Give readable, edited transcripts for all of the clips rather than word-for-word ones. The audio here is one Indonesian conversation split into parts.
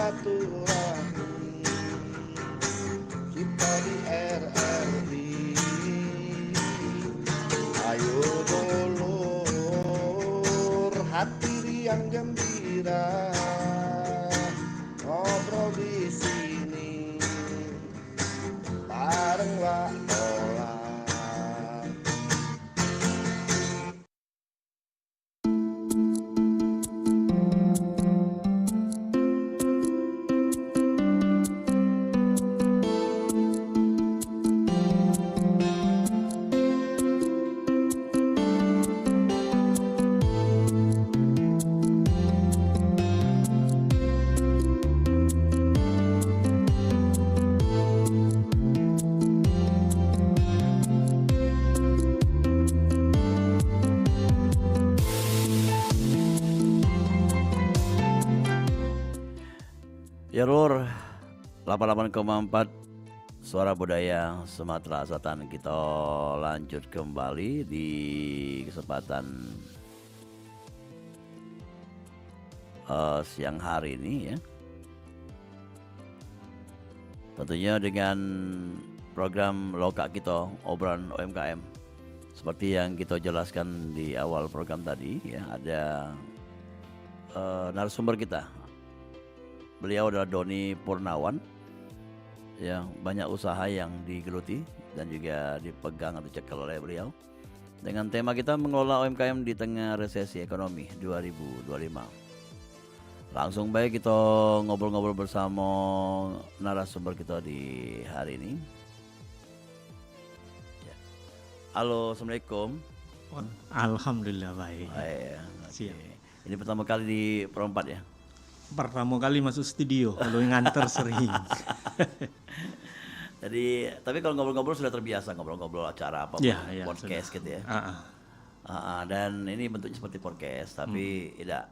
silaturahmi kita di RRI. Ayo dulur hati riang gembira ngobrol di sini bareng Wak Ola. Ya Lur, 88,4 Suara Budaya Sumatera Selatan. Kita lanjut kembali di kesempatan siang hari ini ya. Tentunya dengan program Loka kita, obrolan UMKM. Seperti yang kita jelaskan di awal program tadi ya, ada narasumber kita. Beliau adalah Doni Purnawan, ya, banyak usaha yang digeluti dan juga dipegang atau cekel oleh beliau. Dengan tema kita mengelola UMKM di tengah resesi ekonomi 2025. Langsung baik kita ngobrol-ngobrol bersama narasumber kita di hari ini. Ya. Halo, Assalamualaikum. Alhamdulillah baik. Okay. Ini pertama kali di Perempat ya? Pertama kali masuk studio, kalau nganter sering. Jadi, tapi kalau ngobrol-ngobrol sudah terbiasa ngobrol-ngobrol acara apa, podcast sudah. Gitu ya. Dan ini bentuknya seperti podcast, tapi tidak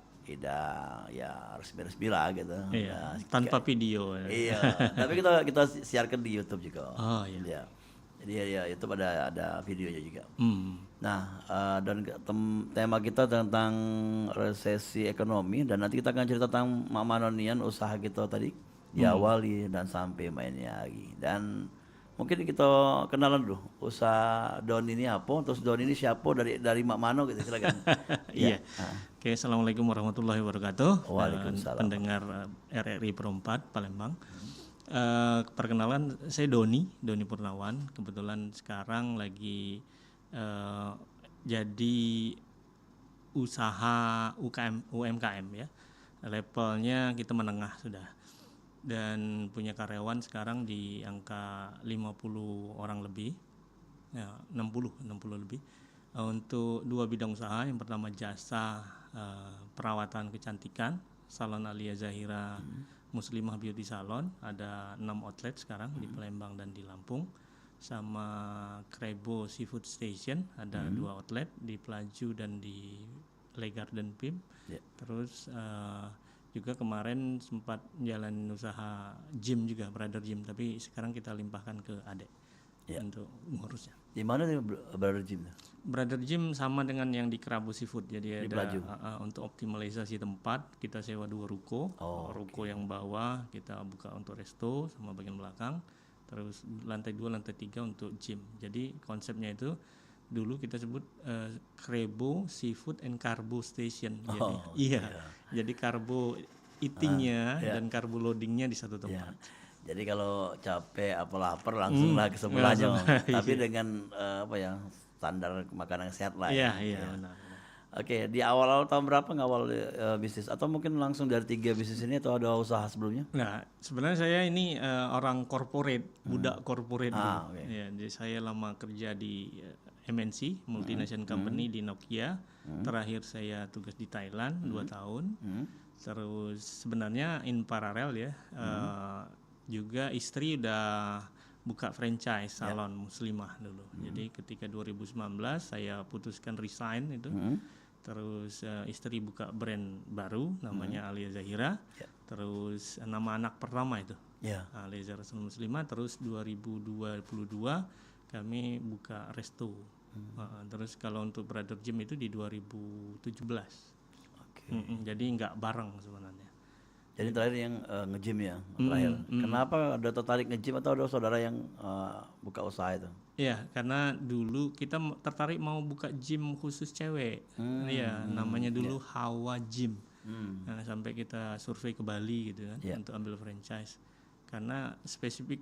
ya resmi-resmi lah gitu. Iya, tanpa video. Iya, tapi kita siarkan di YouTube juga. Oh iya. Jadi ya YouTube ada videonya juga. Nah, dan tema kita tentang resesi ekonomi, dan nanti kita akan cerita tentang Mak Manonian, usaha kita tadi diawali dan sampai mainnya lagi. Dan mungkin kita kenalan dulu usaha Don ini apa, terus Don ini siapa, dari Mak Mano gitu, silakan. Iya. Oke, assalamualaikum warahmatullahi wabarakatuh. Waalaikumsalam. Pendengar RRI Perempat Palembang. Perkenalan, saya Doni Purnawan. Kebetulan sekarang lagi jadi usaha UMKM ya. Levelnya kita menengah sudah. Dan punya karyawan sekarang di angka 50 orang lebih. Ya, 60 lebih. Untuk dua bidang usaha, yang pertama jasa perawatan kecantikan, Salon Alia Zahira Muslimah Beauty Salon, ada 6 outlet sekarang di Palembang dan di Lampung. Sama Krebo Seafood Station, ada 2 outlet di Pelaju dan di Le Garden Pim. Terus juga kemarin sempat jalan usaha gym juga, Brother Gym, tapi sekarang kita limpahkan ke adek untuk ngurusnya. Di mana nih Brother Gym? Brother Gym sama dengan yang di Kerabu Seafood, jadi di ada untuk optimalisasi tempat kita sewa 2 ruko. Ruko yang bawah kita buka untuk resto sama bagian belakang, terus lantai 2 lantai 3 untuk gym. Jadi konsepnya itu dulu kita sebut Krebo Seafood and Carbo Station. Jadi jadi karbo eatingnya dan karbo loadingnya di satu tempat. Jadi kalau capek apa lapar langsung lah ke sebelahnya. Tapi dengan standar makanan sehat lah. Iya, benar. Oke, di awal tahun berapa ngawal bisnis, atau mungkin langsung dari 3 bisnis ini, atau ada usaha sebelumnya? Nah, sebenarnya saya ini orang corporate, budak corporate dulu. Ya, jadi saya lama kerja di MNC, multinational company di Nokia. Terakhir saya tugas di Thailand 2 tahun. Terus sebenarnya in paralel ya, juga istri udah buka franchise salon muslimah dulu. Jadi ketika 2019 saya putuskan resign itu. Terus istri buka brand baru namanya Alia Zahira. Terus nama anak pertama itu Alia Zahira Muslimah. Terus 2022 kami buka resto. Terus kalau untuk Brother Gym itu di 2017. Jadi nggak bareng sebenarnya. Jadi terakhir yang nge-gym ya, terakhir. Kenapa ada tertarik nge-gym atau ada saudara yang buka usaha itu? Iya, karena dulu kita tertarik mau buka gym khusus cewek. Iya, namanya dulu Hawa Gym. Nah, sampai kita survei ke Bali gitu kan untuk ambil franchise. Karena spesifik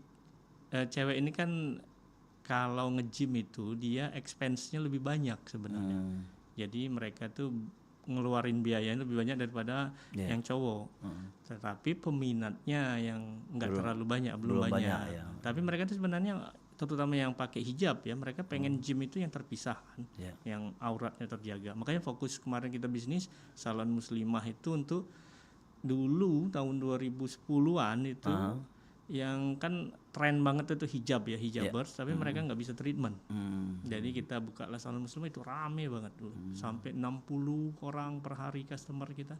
cewek ini kan kalau nge-gym itu dia expense-nya lebih banyak sebenarnya. Jadi mereka tuh ngeluarin biayanya lebih banyak daripada yang cowok. Tetapi peminatnya yang nggak terlalu banyak, belum banyak. ya. Tapi mereka tuh sebenarnya terutama yang pakai hijab ya, mereka pengen gym itu yang terpisah kan, yang auratnya terjaga. Makanya fokus kemarin kita bisnis salon muslimah itu untuk dulu tahun 2010-an itu yang kan tren banget itu hijab ya, hijabers, tapi mereka nggak bisa treatment. Jadi kita buka lah salon muslimah itu rame banget dulu, sampai 60 orang per hari customer kita,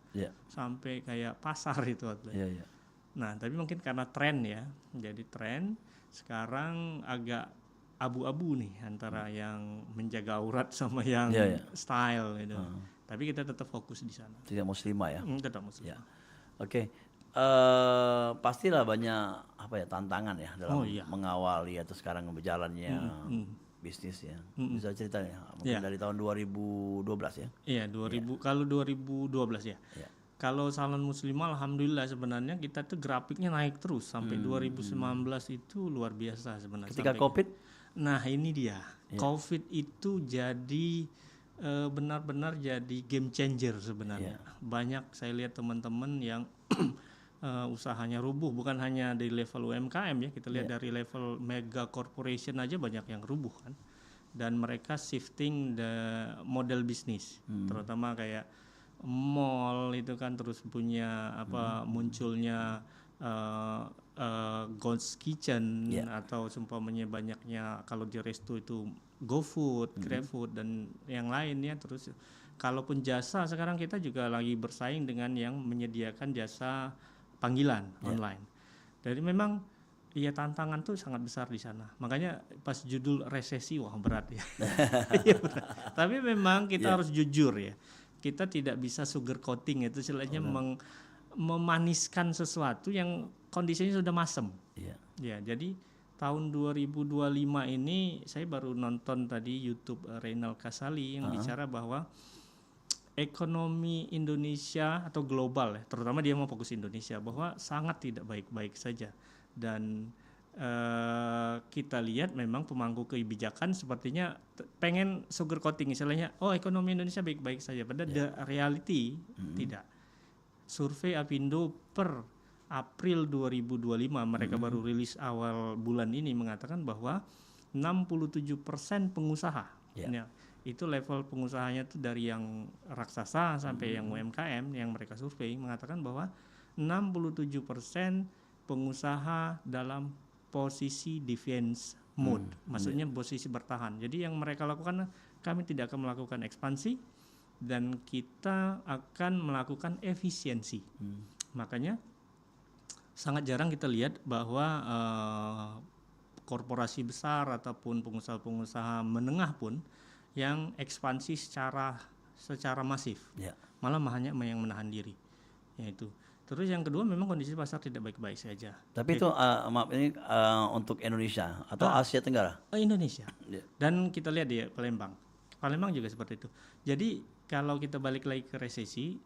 sampai kayak pasar itu waktu. Nah tapi mungkin karena tren ya, jadi tren sekarang agak abu-abu nih antara yang menjaga aurat sama yang style gitu. Tapi kita tetap fokus di sana. Tidak muslimah ya. Tetap muslimah. Oke. Pastilah banyak tantangan ya dalam mengawali atau sekarang berjalannya bisnis ya. Bisa cerita ya, mungkin dari tahun 2012 ya. Iya, kalau 2012 ya. Kalau salon muslimah alhamdulillah sebenarnya kita tuh grafiknya naik terus sampai 2019 itu luar biasa sebenarnya. Ketika Covid? Nah, ini dia. Covid itu jadi benar-benar jadi game changer sebenarnya. Banyak saya lihat teman-teman yang usahanya rubuh, bukan hanya di level UMKM ya, kita lihat dari level mega corporation aja banyak yang rubuh kan. Dan mereka shifting the model bisnis, terutama kayak mall itu kan terus punya munculnya ghost kitchen atau seumpamanya banyaknya kalau di resto itu GoFood, GrabFood dan yang lainnya. Terus kalaupun jasa sekarang kita juga lagi bersaing dengan yang menyediakan jasa panggilan online. Jadi memang iya tantangan tuh sangat besar di sana. Makanya pas judul resesi wah berat ya. Berat. Tapi memang kita harus jujur ya. Kita tidak bisa sugar coating itu istilahnya memaniskan sesuatu yang kondisinya sudah masem. Ya, jadi tahun 2025 ini saya baru nonton tadi YouTube Reynal Kasali yang bicara bahwa ekonomi Indonesia atau global ya, terutama dia mau fokus Indonesia bahwa sangat tidak baik-baik saja. Dan kita lihat memang pemangku kebijakan sepertinya pengen sugar coating istilahnya, oh ekonomi Indonesia baik-baik saja, padahal the reality tidak. Survei Apindo per April 2025 mereka baru rilis awal bulan ini mengatakan bahwa 67% pengusaha itu level pengusahanya itu dari yang raksasa sampai yang UMKM yang mereka survei mengatakan bahwa 67% pengusaha dalam posisi defense mode, maksudnya posisi bertahan. Jadi yang mereka lakukan, kami tidak akan melakukan ekspansi dan kita akan melakukan efisiensi. Makanya sangat jarang kita lihat bahwa korporasi besar ataupun pengusaha-pengusaha menengah pun yang ekspansi secara masif, malah hanya yang menahan diri, yaitu. Terus yang kedua memang kondisi pasar tidak baik-baik saja. Tapi itu maaf ini untuk Indonesia atau Asia Tenggara? Indonesia. Dan kita lihat di Palembang juga seperti itu. Jadi kalau kita balik lagi ke resesi,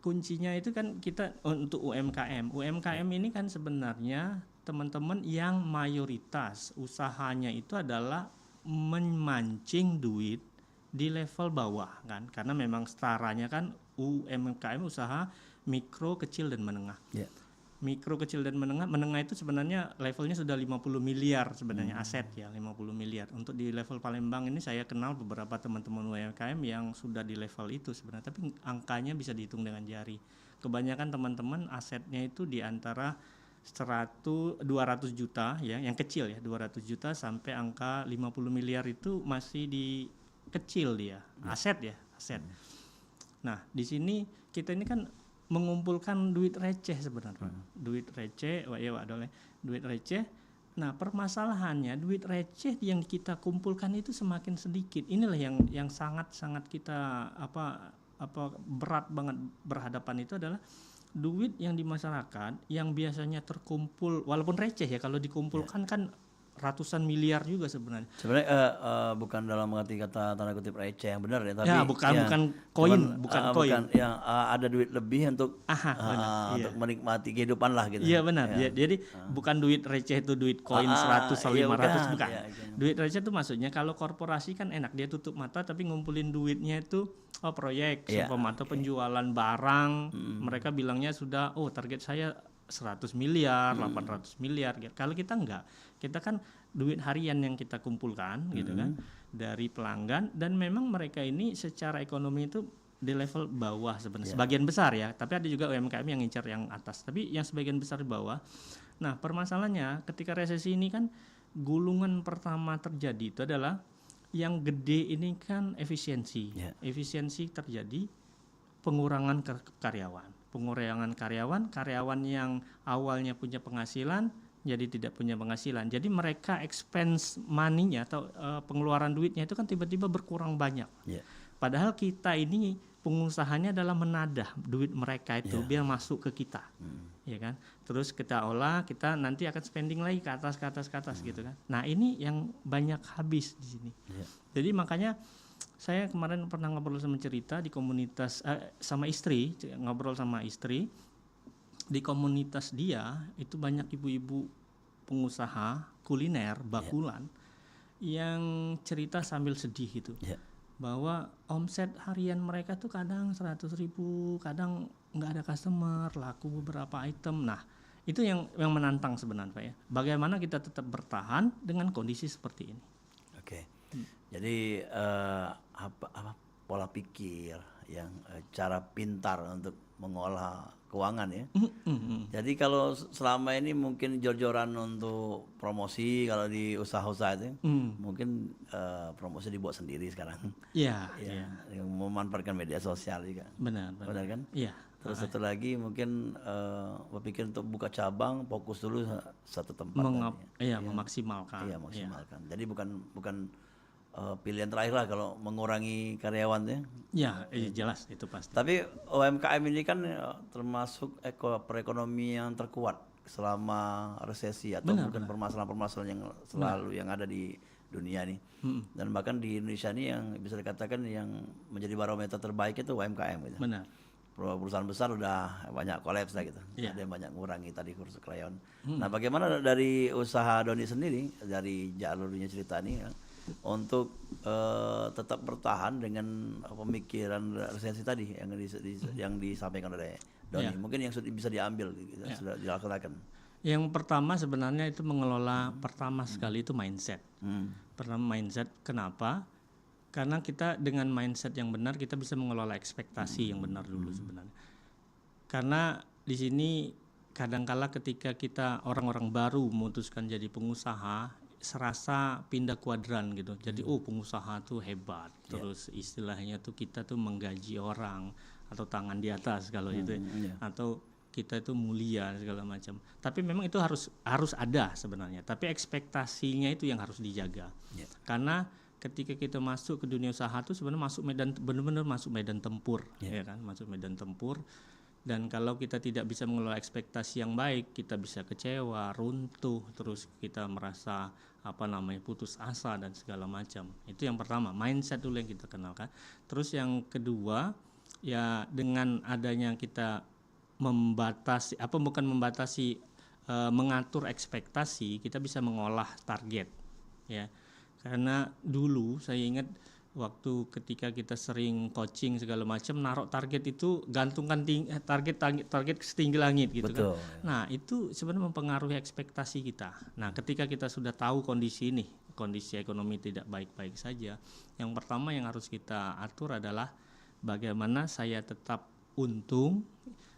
kuncinya itu kan kita untuk UMKM. UMKM ini kan sebenarnya teman-teman yang mayoritas usahanya itu adalah memancing duit di level bawah kan, karena memang setaranya kan UMKM usaha mikro, kecil dan menengah. Mikro, kecil dan menengah itu sebenarnya levelnya sudah 50 miliar sebenarnya aset ya, 50 miliar. Untuk di level Palembang ini saya kenal beberapa teman-teman UMKM yang sudah di level itu sebenarnya, tapi angkanya bisa dihitung dengan jari. Kebanyakan teman-teman asetnya itu di antara 200 juta ya, yang kecil ya, 200 juta sampai angka 50 miliar itu masih di kecil dia, aset. Nah, di sini kita ini kan mengumpulkan duit receh sebenarnya. Duit receh, duit receh. Nah, permasalahannya duit receh yang kita kumpulkan itu semakin sedikit. Inilah yang sangat-sangat kita berat banget berhadapan itu adalah duit yang di masyarakat yang biasanya terkumpul walaupun receh ya, kalau dikumpulkan kan ratusan miliar juga sebenarnya. Sebenarnya bukan dalam mengerti kata tanda kutip receh yang benar ya, tapi Ya, bukan koin, bukan koin. bukan yang ada duit lebih untuk Benar, untuk menikmati kehidupan lah gitu. Iya benar. Jadi bukan duit receh itu duit koin 100 atau iya, 500 bukan. bukan. Iya, iya. Duit receh itu maksudnya kalau korporasi kan enak, dia tutup mata tapi ngumpulin duitnya itu proyek Iya, atau penjualan barang. Mereka bilangnya sudah target saya 100 miliar, 800 miliar. Kalau kita enggak. Kita kan duit harian yang kita kumpulkan gitu kan dari pelanggan, dan memang mereka ini secara ekonomi itu di level bawah sebenarnya. Sebagian besar ya, tapi ada juga UMKM yang ngincar yang atas. Tapi yang sebagian besar di bawah. Nah, permasalahannya ketika resesi ini kan gulungan pertama terjadi itu adalah yang gede ini kan efisiensi. Efisiensi terjadi, pengurangan karyawan. Karyawan yang awalnya punya penghasilan jadi tidak punya penghasilan. Jadi mereka expense money-nya atau pengeluaran duitnya itu kan tiba-tiba berkurang banyak. Padahal kita ini pengusahanya adalah menadah duit mereka itu biar masuk ke kita. Ya kan? Terus kita olah, kita nanti akan spending lagi ke atas gitu kan. Nah, ini yang banyak habis di sini. Jadi makanya saya kemarin pernah ngobrol sama cerita di komunitas ngobrol sama istri di komunitas dia itu banyak ibu-ibu pengusaha kuliner bakulan yang cerita sambil sedih gitu. Bahwa omset harian mereka tuh kadang 100.000, kadang nggak ada customer, laku beberapa item. Nah, itu yang menantang sebenarnya Pak ya. Bagaimana kita tetap bertahan dengan kondisi seperti ini. Jadi apa pola pikir yang cara pintar untuk mengolah keuangan ya. Jadi kalau selama ini mungkin jor-joran untuk promosi, kalau di usaha-usaha itu mungkin promosi dibuat sendiri sekarang. Iya. Yang memanfaatkan media sosial juga. Benar kan? Iya. Terus satu lagi mungkin berpikir untuk buka cabang, fokus dulu satu tempat. Memaksimalkan. Iya, maksimalkan. Jadi bukan pilihan terakhir lah kalau mengurangi karyawan ya. Jelas itu pasti. Tapi UMKM ini kan termasuk perekonomian terkuat selama resesi atau mungkin permasalahan-permasalahan yang selalu yang ada di dunia nih. Dan bahkan di Indonesia ini yang bisa dikatakan yang menjadi barometer terbaik itu UMKM gitu. Benar. Perusahaan besar udah banyak kolaps lah gitu. Ada yang banyak ngurangi tadi kursus karyawan. Nah, bagaimana dari usaha Doni sendiri dari jalurnya cerita ini ya, untuk tetap bertahan dengan pemikiran resesi tadi yang disampaikan oleh Doni, mungkin yang bisa diambil gitu, sudah dilaksanakan. Yang pertama sebenarnya itu mengelola pertama sekali itu mindset. Pertama mindset, kenapa? Karena kita dengan mindset yang benar kita bisa mengelola ekspektasi yang benar dulu sebenarnya. Karena di sini kadangkala ketika kita orang-orang baru memutuskan jadi pengusaha, serasa pindah kuadran gitu. Jadi pengusaha tuh hebat. Terus istilahnya tuh kita tuh menggaji orang atau tangan di atas kalau itu atau kita itu mulia segala macam. Tapi memang itu harus ada sebenarnya. Tapi ekspektasinya itu yang harus dijaga. Karena ketika kita masuk ke dunia usaha tuh sebenarnya benar-benar masuk medan tempur, ya kan? Masuk medan tempur. Dan kalau kita tidak bisa mengelola ekspektasi yang baik, kita bisa kecewa, runtuh, terus kita merasa putus asa dan segala macam. Itu yang pertama, mindset dulu yang kita kenalkan. Terus yang kedua, ya dengan adanya kita mengatur ekspektasi, kita bisa mengolah target, ya. Karena dulu saya ingat waktu ketika kita sering coaching segala macam, naruh target itu gantungkan target setinggi langit gitu. Betul, kan. Nah, itu sebenarnya mempengaruhi ekspektasi kita. Nah, ketika kita sudah tahu kondisi ekonomi tidak baik-baik saja, yang pertama yang harus kita atur adalah bagaimana saya tetap untung,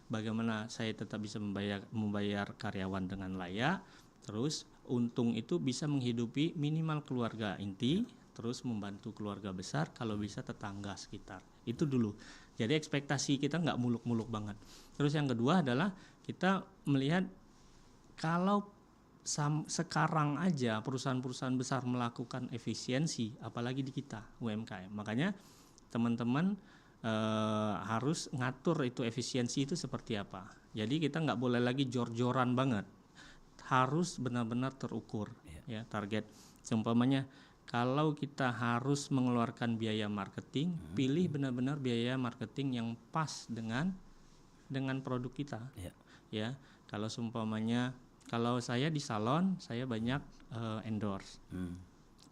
bagaimana saya tetap bisa membayar karyawan dengan layak, terus untung itu bisa menghidupi minimal keluarga inti, terus membantu keluarga besar, kalau bisa tetangga sekitar. Itu dulu. Jadi ekspektasi kita nggak muluk-muluk banget. Terus yang kedua adalah kita melihat kalau sekarang aja perusahaan-perusahaan besar melakukan efisiensi, apalagi di kita UMKM. Makanya teman-teman harus ngatur itu efisiensi itu seperti apa. Jadi kita nggak boleh lagi jor-joran banget, harus benar-benar terukur ya target. Seumpamanya kalau kita harus mengeluarkan biaya marketing, pilih benar-benar biaya marketing yang pas dengan produk kita. Ya, kalau seumpamanya kalau saya di salon saya banyak endorse.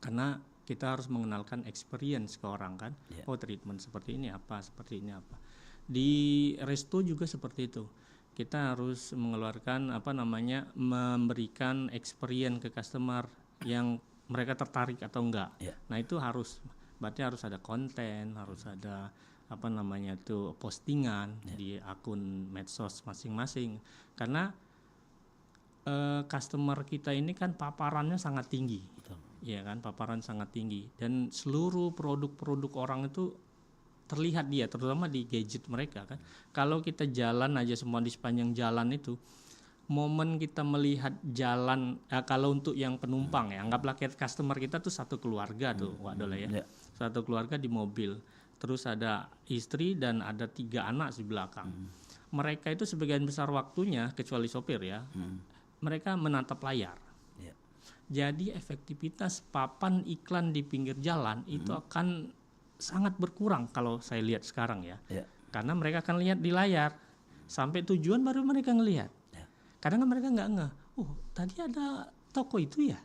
Karena kita harus mengenalkan experience ke orang kan. Oh, treatment seperti ini apa, seperti ini apa. Di resto juga seperti itu. Kita harus mengeluarkan memberikan experience ke customer yang mereka tertarik atau enggak. Nah, itu berarti harus ada konten, harus ada postingan di akun medsos masing-masing. Karena customer kita ini kan paparannya sangat tinggi. Ya kan, paparan sangat tinggi dan seluruh produk-produk orang itu terlihat dia, terutama di gadget mereka kan. Kalau kita jalan aja semua di sepanjang jalan itu, momen kita melihat jalan, kalau untuk yang penumpang ya, anggaplah customer kita tuh satu keluarga tuh, waduh ya, satu keluarga di mobil, terus ada istri dan ada 3 anak di belakang. Mereka itu sebagian besar waktunya, kecuali sopir ya, mereka menatap layar. Jadi efektivitas papan iklan di pinggir jalan itu akan sangat berkurang kalau saya lihat sekarang ya. Karena mereka akan lihat di layar sampai tujuan baru mereka ngelihat. Kadang mereka nggak ngeh, tadi ada toko itu ya,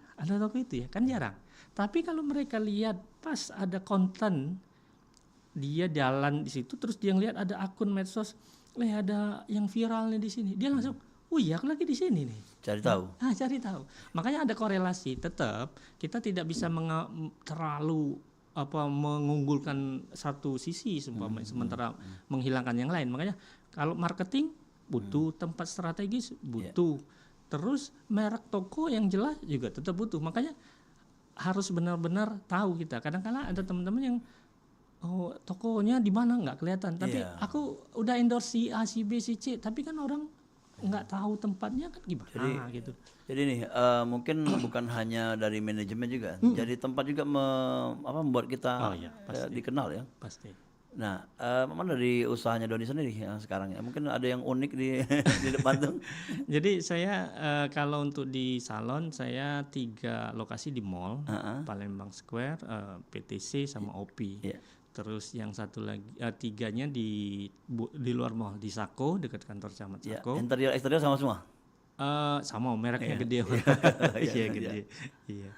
kan jarang. Tapi kalau mereka lihat pas ada konten, dia jalan di situ terus dia ngelihat ada akun medsos, ada yang viralnya di sini, dia langsung, aku lagi di sini nih. Cari tahu. Cari tahu. Makanya ada korelasi. Tetap kita tidak bisa terlalu mengunggulkan satu sisi sementara menghilangkan yang lain. Makanya kalau marketing butuh tempat strategis, butuh. Terus merek toko yang jelas juga tetap butuh. Makanya harus benar-benar tahu kita. Kadang-kadang ada teman-teman yang tokonya di mana nggak kelihatan. Tapi aku udah endorse si A, si B, si C. Tapi kan orang nggak tahu tempatnya kan gimana gitu. Jadi nih mungkin bukan hanya dari manajemen juga, jadi tempat juga membuat kita dikenal ya. Pasti. Nah, mana dari usahanya Doni sendiri sekarang ya? Mungkin ada yang unik di di depan tuh. Jadi saya kalau untuk di salon saya 3 lokasi di mall, Palembang Square, PTC sama OP. Terus yang satu lagi 3-nya di luar mall di Sako dekat kantor camat Sako. Interior eksterior sama semua. Sama mereknya gede. Gede. Iya.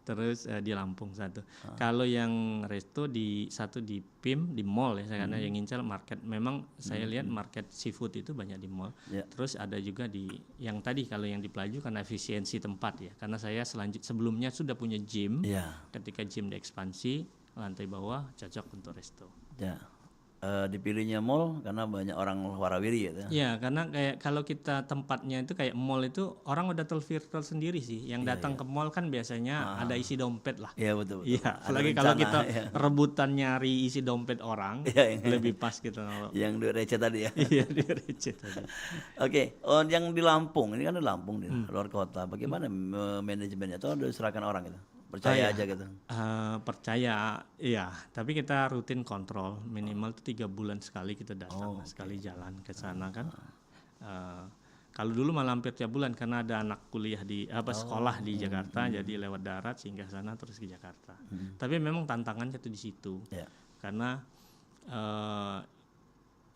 Terus di Lampung satu. Kalau yang resto satu di PIM di mall ya, karena yang ngincar market. Memang saya lihat market seafood itu banyak di mall. Terus ada juga di yang tadi kalau yang di Pelaju karena efisiensi tempat ya. Karena saya sebelumnya sudah punya gym. Ketika gym diekspansi lantai bawah cocok untuk resto. Dipilihnya mall karena banyak orang warawiri gitu. Ya, karena kayak kalau kita tempatnya itu kayak mall itu orang udah terfilter sendiri sih. Yang datang ke mall kan biasanya ada isi dompet lah. Iya betul. Iya, apalagi kalau kita rebutan nyari isi dompet orang, lebih pas gitu. Yang duit receh tadi ya. Iya, duit receh tadi. Oke, yang di Lampung, ini kan di Lampung di luar kota. Bagaimana manajemennya atau diserahkan orang gitu? Percaya aja gitu. Percaya, iya. Tapi kita rutin kontrol, minimal tuh 3 bulan sekali kita datang, sekali jalan ke sana kan. Kalau dulu malah hampir tiap bulan karena ada anak kuliah sekolah di Jakarta, jadi lewat darat singgah sana terus ke Jakarta. Tapi memang tantangannya tuh di situ, karena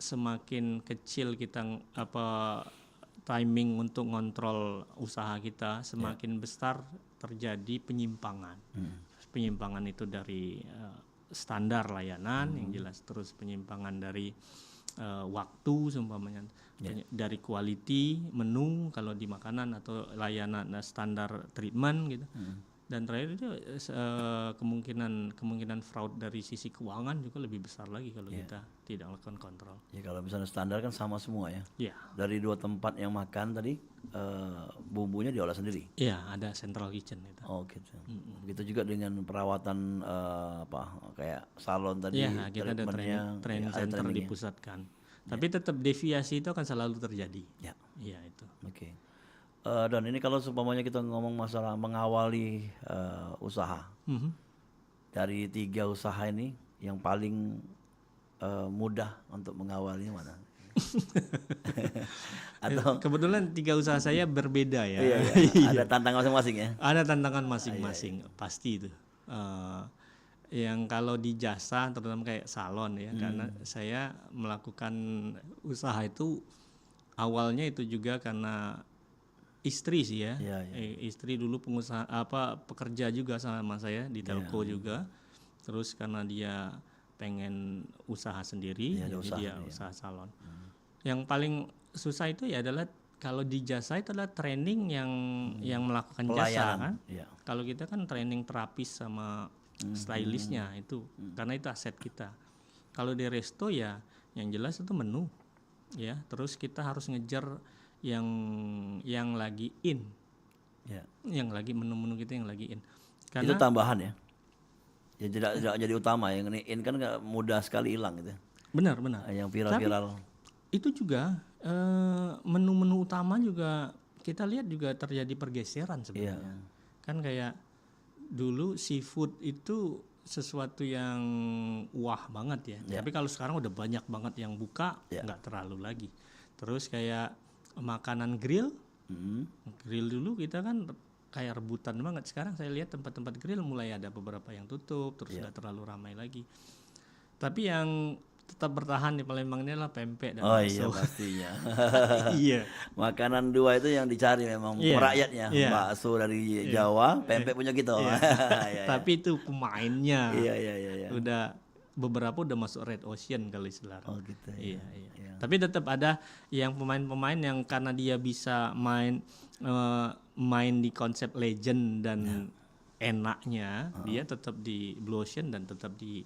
semakin kecil kita timing untuk ngontrol usaha kita, semakin besar terjadi penyimpangan. Penyimpangan itu dari standar layanan yang jelas, terus penyimpangan dari waktu seumpamanya, dari quality menu kalau di makanan atau layanan standar treatment gitu. Dan terakhir itu kemungkinan fraud dari sisi keuangan juga lebih besar lagi kalau kita tidak melakukan kontrol. Ya kalau misalnya standar kan sama semua ya. Iya. Dari 2 tempat yang makan tadi bumbunya diolah sendiri. Iya, ada central kitchen itu. Oh gitu. Begitu juga dengan perawatan kayak salon tadi. Iya, kita ada training center dipusatkan. Tapi tetap deviasi itu akan selalu terjadi. Iya itu. Oke. Dan ini kalau seumpamanya kita ngomong masalah mengawali usaha, dari 3 usaha ini yang paling mudah untuk mengawalnya mana? Atau Kebetulan 3 usaha saya berbeda ya. iya, ada tantangan masing-masing ya. Ada tantangan masing-masing, pasti itu. Yang kalau di jasa, terutama kayak salon ya, karena saya melakukan usaha itu awalnya itu juga karena istri sih ya. Iya, Istri dulu pengusaha pekerja juga sama saya di telco juga. Terus karena dia pengen usaha sendiri, Iya, ada jadi usaha, dia iya. usaha salon. Yang paling susah itu ya adalah kalau di jasa itu adalah training yang melakukan jasa Pelayanan, kan. iya. Kalau kita kan training terapis sama stylistnya itu, karena itu aset kita. Kalau di resto ya yang jelas itu menu, ya. Terus kita harus ngejar yang lagi in, Ya. yang lagi menu-menu kita yang lagi in. Itu Karena tambahan ya. Ya tidak jadi utama, yang ini kan nggak mudah sekali hilang gitu. benar. Yang viral-viral. Itu juga menu-menu utama juga kita lihat juga terjadi pergeseran sebenarnya. Iya. Kan kayak dulu seafood itu sesuatu yang wah banget ya. Tapi kalau sekarang udah banyak banget yang buka, nggak terlalu lagi. Terus kayak makanan grill, grill dulu kita kan kayak rebutan banget. Sekarang saya lihat tempat-tempat grill mulai ada beberapa yang tutup, terus udah terlalu ramai lagi. Tapi yang tetap bertahan di Palembang ini adalah pempek dan Oh bakso. iya pastinya. Iya. Makanan dua itu yang dicari memang rakyatnya. Bakso dari Jawa, pempek punya kita. Iya. Tapi itu pemainnya. Iya. Udah beberapa udah masuk red ocean kali sekarang. Oh gitu. Iya. Tapi tetap ada yang pemain-pemain yang karena dia bisa main di konsep legend dan enaknya, dia tetap di Blue Ocean dan tetap di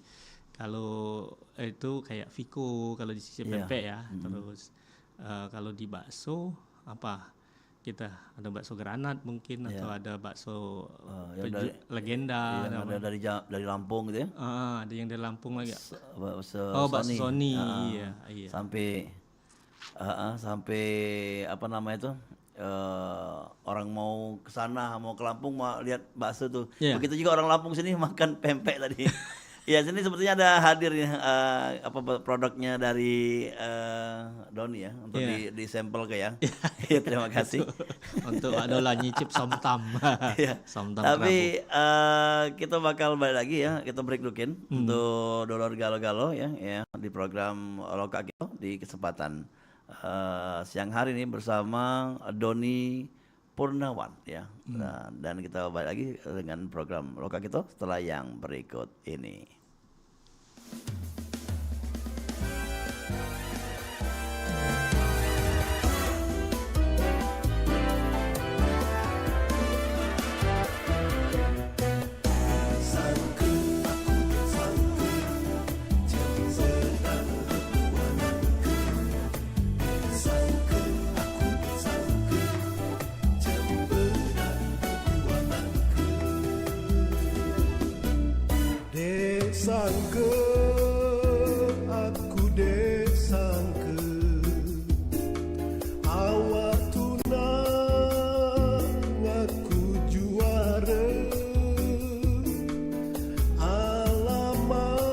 kalau itu kayak Viko kalau di sisi pempek ya. Terus kalau di bakso apa? Kita ada bakso granat mungkin atau ada bakso legenda. Yang ada dari Lampung gitu ya. Ada yang dari Lampung lagi. Bakso Bakso Sony. Iya. Sampai apa namanya itu? Orang mau ke sana, mau ke Lampung mau lihat bakso tuh. Begitu juga orang Lampung sini makan pempek tadi. Ya sini sepertinya ada hadir ya produknya dari Doni ya untuk di sampel ke ya. Ya terima kasih. Untuk adola nyicip somtam. Somtam Tapi kita bakal balik lagi ya, kita break dulu untuk Dolor Galo-Galo ya di program Loka kita di kesempatan siang hari ini bersama Doni Purnawan ya. Dan kita balik lagi dengan program Loka kita setelah yang berikut ini. Sangka aku sangka awak tunang aku juara alamat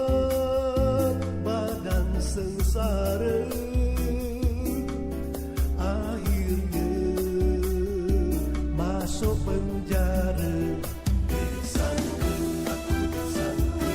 badan sengsara akhirnya masuk penjara. Sangka aku sangka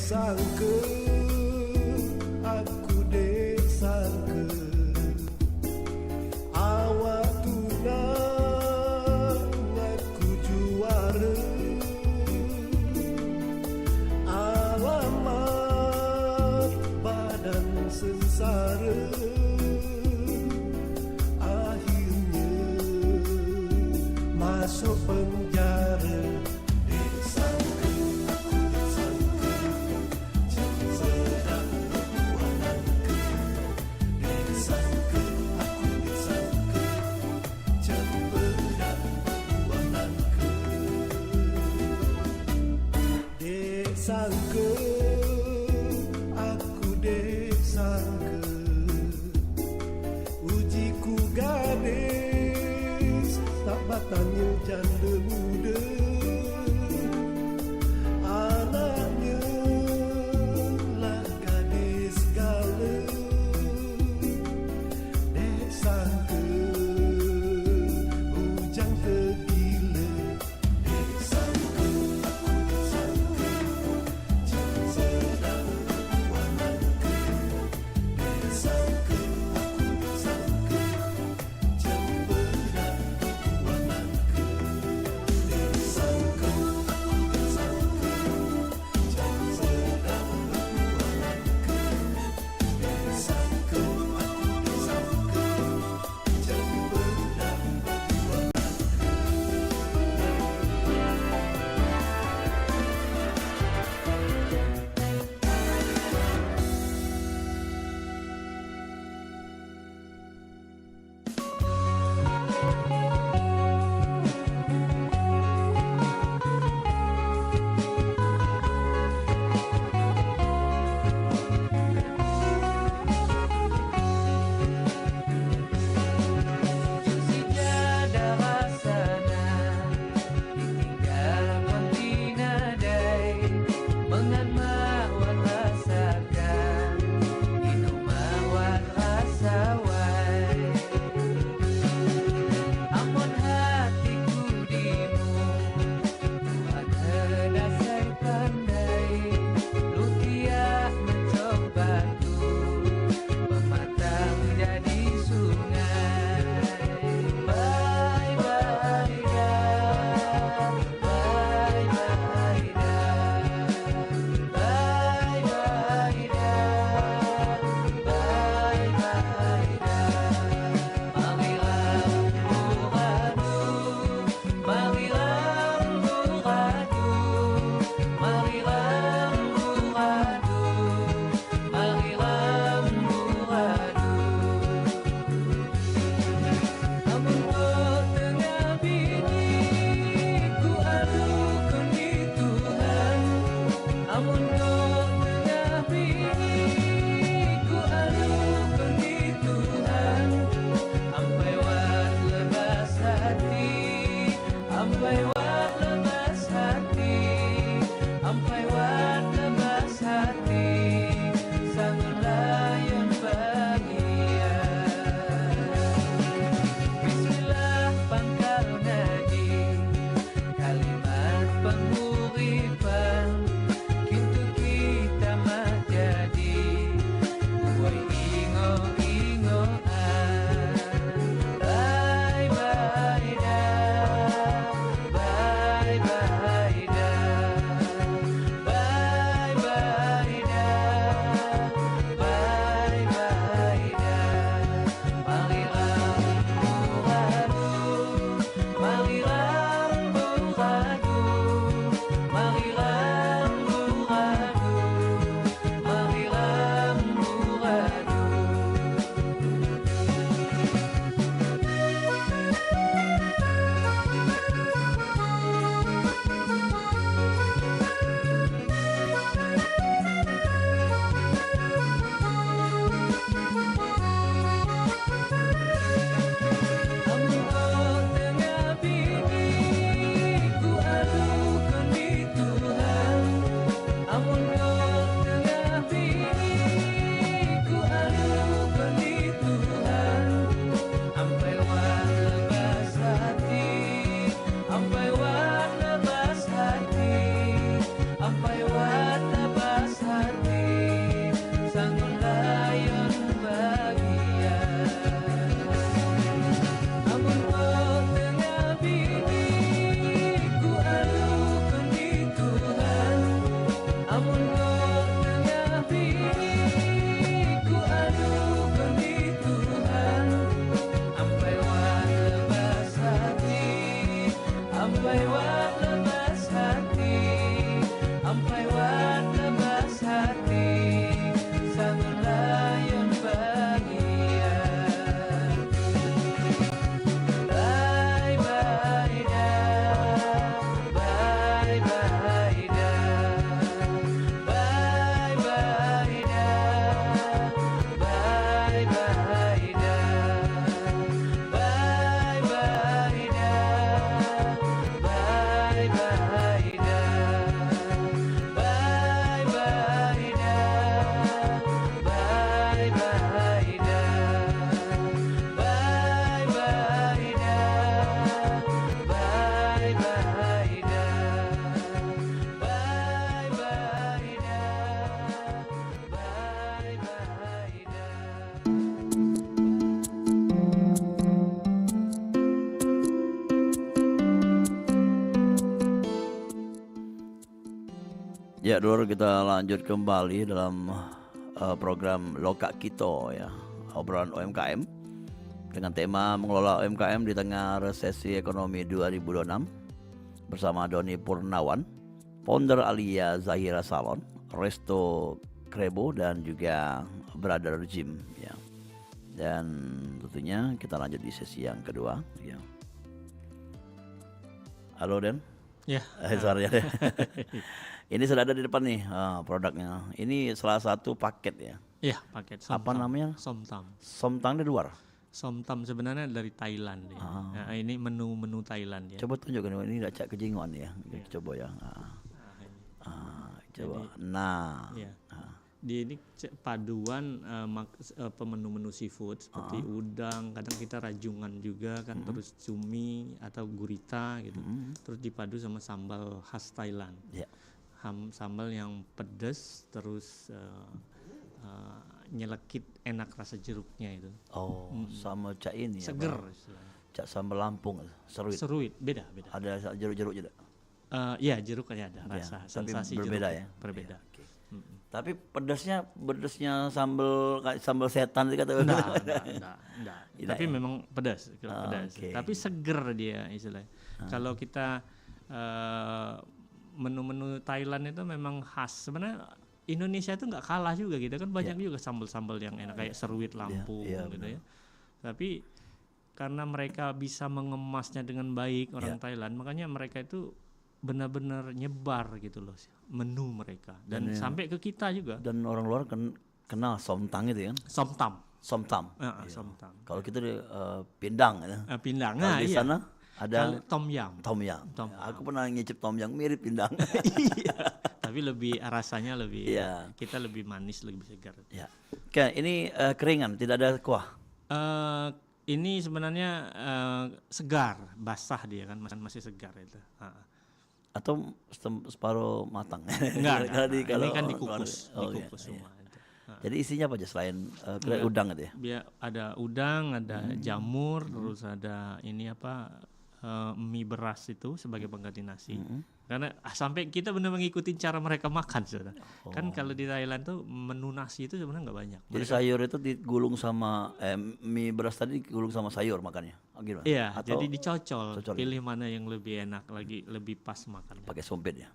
sangka, aku dek sangka, awak tunang aku juara. Alamat badan sengsara, akhirnya masuk penjara. Dek sangka, aku dek sangka, jangan sedang perbuatanku. Dek sangka, aku dek sangka, jangan pedang perbuatanku. Dek sangka, aku dek sangka, ujiku gadis tak batangnya janda muda. Anaknya lah gadis gala. Dek sangka, bujang tergila. Dek sangka, aku dek sangka, jangan sedang perbuatanku. Dek sangka, aku dek sangka, jangan pedang perbuatanku. Dek sangka, aku dek sangka, jangan sedang perbuatanku. Dek sangka, aku dek sangka, jangan pedang perbuatanku. Sijada rasana ditinggal pentinadai mengan mawar rasakan inu mawar rasawai amun hatiku dimu ada dasar pandai lutia mencobatu mematang jadi sungai. Bye bye dah, bye bye dah, bye bye dah, bye bye dah. Marilah muradu, marilah muradu, marilah muradu, marilah muradu. Amun kau tengah bini, ku adukan di Tuhan. Amun kau tengah bini, ku adukan di Tuhan. Ampai wat lepas hati, ampai wat lepas hati, ampai wat lepas hati, sang layan bahagia. Bismillah pangkal nadi, kalimat penguripan, kintu kita mah jadi, buai ingo-ingoan. Bye bye dah, bye Ampai wat lebas hati, ampai wat lebas hati, sang layun bahagia. Bye bye dah, bye bye dah, bye bye dah, bye bye dah, bye bye dah, bye bye dah, bye bye dah, bye bye dah, bye bye dah, bye bye dah, bye bye dah, bye bye dah. Ya, dulu kita lanjut kembali dalam program Loka Kito ya, obrolan UMKM dengan tema mengelola UMKM di tengah resesi ekonomi 2026 bersama Doni Purnawan, founder Alia Zahira Salon, Resto Krebo dan juga Brother Gym ya. Dan tentunya kita lanjut di sesi yang kedua ya. Halo Den. Ya. Sorry ya. Ini sudah ada di depan nih produknya. Ini salah satu paket ya. Iya, paket Apa namanya? Somtam. Somtang di luar. Somtam sebenarnya dari Thailand ya. Nah, ini menu Thailand ya. Coba tunjukkan ini tidak cak kejingon ya. Coba ya. Coba. Nah. Iya. Di ini paduan menu seafood seperti udang, kadang kita rajungan juga kan, terus cumi atau gurita gitu. Terus dipadu sama sambal khas Thailand. Ya. Sambal yang pedas terus nyelekit enak rasa jeruknya itu. Oh, sama cak ini Seger ya. istilahnya. Cak sambal Lampung, seruit. Seruit, beda. Ada jeruk-jeruk juga. Iya, jeruk aja ada rasa, tapi sensasi berbeda jeruk ya. berbeda. Iya, oke. Tapi pedasnya sambal kayak sambal setan itu kata. Enggak. Tidak Tapi ya? memang pedas, pedas. oke. Tapi seger dia istilahnya. Kalau kita menu-menu Thailand itu memang khas. Sebenarnya Indonesia itu nggak kalah juga gitu kan, banyak juga sambal-sambal yang enak kayak seruit Lampung iya, gitu benar. ya. Tapi karena mereka bisa mengemasnya dengan baik orang Thailand, makanya mereka itu benar-benar nyebar gitu loh menu mereka dan sampai ke kita juga. Dan orang luar kenal somtang itu kan. Somtam. Somtam. Somtam. Kalau kita di pindang ya. Pindang. Kalau Nah, di iya. sana ada Tom Yum. tom yum. Tom Aku pernah ngicip tom yum mirip pindang. Iya. Tapi lebih rasanya lebih Iya. kita lebih manis, lebih segar. Ya. Oke, ini keringan, tidak ada kuah. Ini sebenarnya segar, basah dia kan, masih segar itu. Atau separuh matang. Enggak. Kalau Ini kan kalau- dikukus, oh, iya, dikukus iya. semua. Itu. Jadi isinya apa aja selain udang itu ya? Biar ada udang, ada jamur, terus ada ini apa mie beras itu sebagai pengganti nasi. Karena sampai kita benar mengikuti cara mereka makan, saudara. Kan kalau di Thailand tuh menu nasi itu sebenarnya nggak banyak. Jadi sayur itu digulung sama mie beras tadi digulung sama sayur makannya. Oh, gimana? Iya, Atau jadi dicocol, cocol. pilih mana yang lebih enak, lebih pas makan. pakai sumpit ya.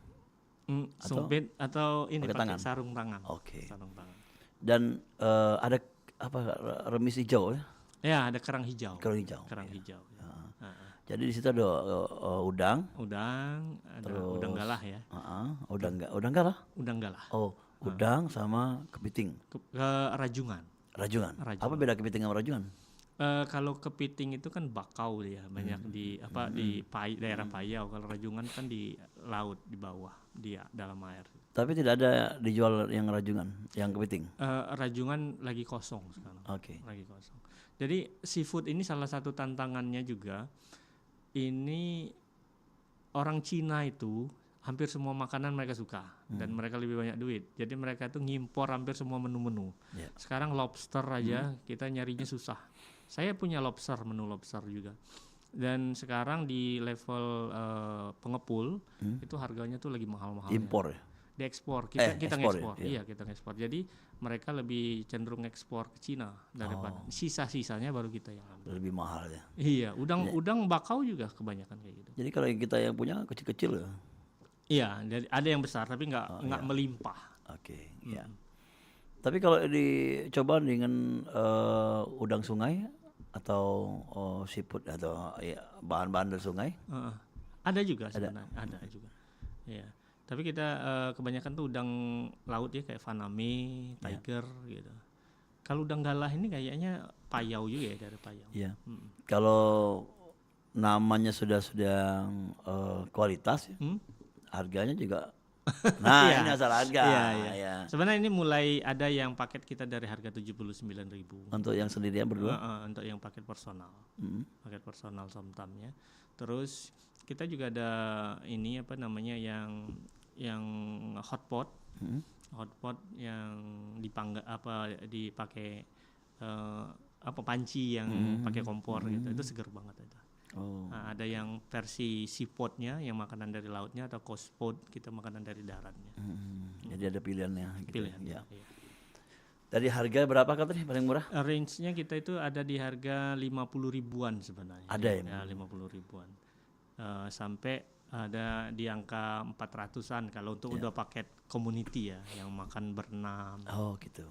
Sumpit atau ini pakai pakai tangan? sarung tangan. Oke. Sarung tangan. Dan ada apa remis hijau ya? Ya, ada kerang hijau. Kerang hijau. Kerang ya. hijau. Jadi di situ ada udang, Udang, ada udang galah ya. udang galah. Udang galah. Oh, udang sama kepiting. Ke rajungan. Rajungan. Rajungan. Apa beda kepiting sama rajungan? Kalau kepiting itu kan bakau dia, banyak di daerah Payau. Kalau rajungan kan di laut di bawah, dia dalam air. Tapi tidak ada dijual yang rajungan, yang kepiting. Rajungan lagi kosong sekarang. Oke. Lagi kosong. Jadi seafood ini salah satu tantangannya juga. Ini orang Cina itu hampir semua makanan mereka suka dan mereka lebih banyak duit. Jadi mereka itu ngimpor hampir semua menu-menu. Yeah. Sekarang lobster aja kita nyarinya susah. Saya punya menu lobster juga. Dan sekarang di level pengepul itu harganya tuh lagi mahal-mahal. Impor ya. diekspor. Kita kita ekspor ya? ngekspor. Iya. Iya, kita ngekspor. Jadi mereka lebih cenderung ekspor ke Cina daripada sisa-sisanya baru kita yang ambil. Lebih mahal ya. Iya, udang bakau juga kebanyakan kayak gitu. Jadi kalau yang kita yang punya kecil-kecil ya. Iya, jadi ada yang besar tapi nggak melimpah. Oke, ya. Tapi kalau dicoba dengan udang sungai atau seafood atau ya, bahan-bahan dari sungai, Ada juga sebenarnya, ada juga. Iya. Tapi kita kebanyakan tuh udang laut ya kayak faname, tiger gitu. Kalau udang galah ini kayaknya payau juga ya dari payau. ya. Kalau namanya sudah kualitas, ya, harganya juga. Nah, Iya. ini asal harga. Iya, iya. Ya. Sebenarnya ini mulai ada yang paket kita dari harga 79.000. Untuk yang sendirian berdua. Untuk yang paket personal. Paket personal somtamnya. Terus kita juga ada ini apa namanya yang hotpot. Hotpot yang dipakai panci yang pakai kompor gitu. Itu seger banget itu. Oh. Nah, ada yang versi seapotnya yang makanan dari lautnya atau coastpot kita makanan dari daratnya. Jadi ada pilihannya. Gitu. Pilihan. Ya. Iya. Dari harga berapa katanya paling murah? Range-nya kita itu ada di harga 50 ribuan sebenarnya. Ada ya? Ya 50 ribuan. Sampai ada di angka 400-an kalau untuk udah paket community ya yang makan berenam. Oh gitu.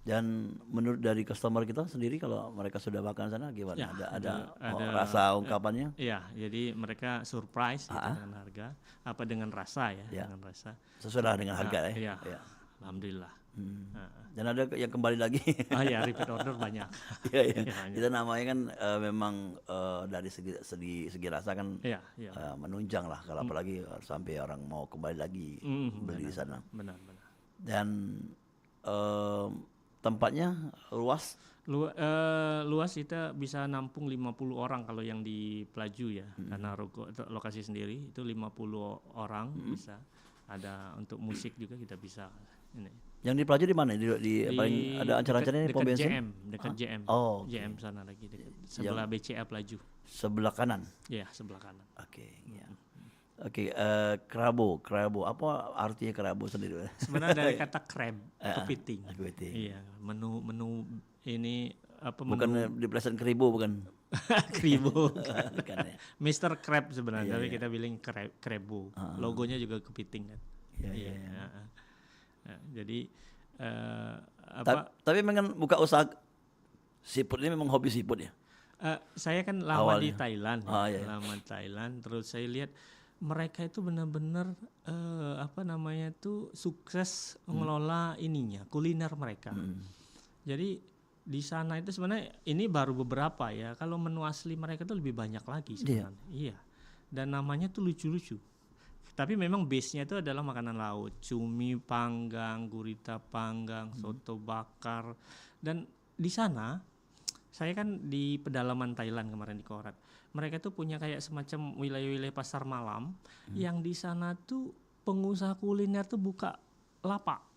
Dan menurut dari customer kita sendiri kalau mereka sudah makan sana gimana? Ya, ada ada- rasa ungkapannya? Iya, jadi mereka surprise gitu dengan harga apa dengan rasa ya, Ya. dengan rasa. Sesuai dengan harga ya. Iya. Ya. Alhamdulillah. Dan ada yang kembali lagi. Ya repeat order banyak. Iya, iya. Iya, Kita namanya kan memang dari segi rasa kan Iya, iya. menunjang lah kalau apalagi sampai orang mau kembali lagi beli di sana. Benar, benar. Dan tempatnya luas. Luas kita bisa nampung 50 orang kalau yang di Pelaju ya. Karena lokasi sendiri itu 50 orang bisa. Ada untuk musik juga kita bisa ini. Yang di Pelaju di mana? Di paling ada acara-acaranya di pom dekat bensin? JM, dekat JM. Oh, oke. JM sana lagi dekat sebelah BCA Pelaju. Sebelah kanan. Ya, sebelah kanan. Oke, ya. Oke, kerabu apa artinya kerabu sendiri? Sebenarnya dari kata crab, kepiting. Kepiting. Iya, menu ini apa Bukan di Pleasant Keribu bukan? kribo. Bukan ya. Mr. Crab sebenarnya, tapi kita bilang krebu. Logonya juga kepiting kan. Iya. Nah, jadi apa? Tapi memang buka usaha seafood ini memang hobi seafood ya? Saya kan lama di Awalnya. Thailand, Iya. lama di Thailand. Terus saya lihat mereka itu benar-benar apa namanya tuh sukses mengelola ininya, kuliner mereka. Jadi di sana itu sebenarnya ini baru beberapa ya. Kalau menu asli mereka tuh lebih banyak lagi sebenarnya. Iya. Dan namanya tuh lucu-lucu. Tapi memang base-nya itu adalah makanan laut, cumi panggang, gurita panggang, soto bakar. Dan di sana saya kan di pedalaman Thailand kemarin di Korat. Mereka tuh punya kayak semacam wilayah-wilayah pasar malam yang di sana tuh pengusaha kuliner tuh buka lapak.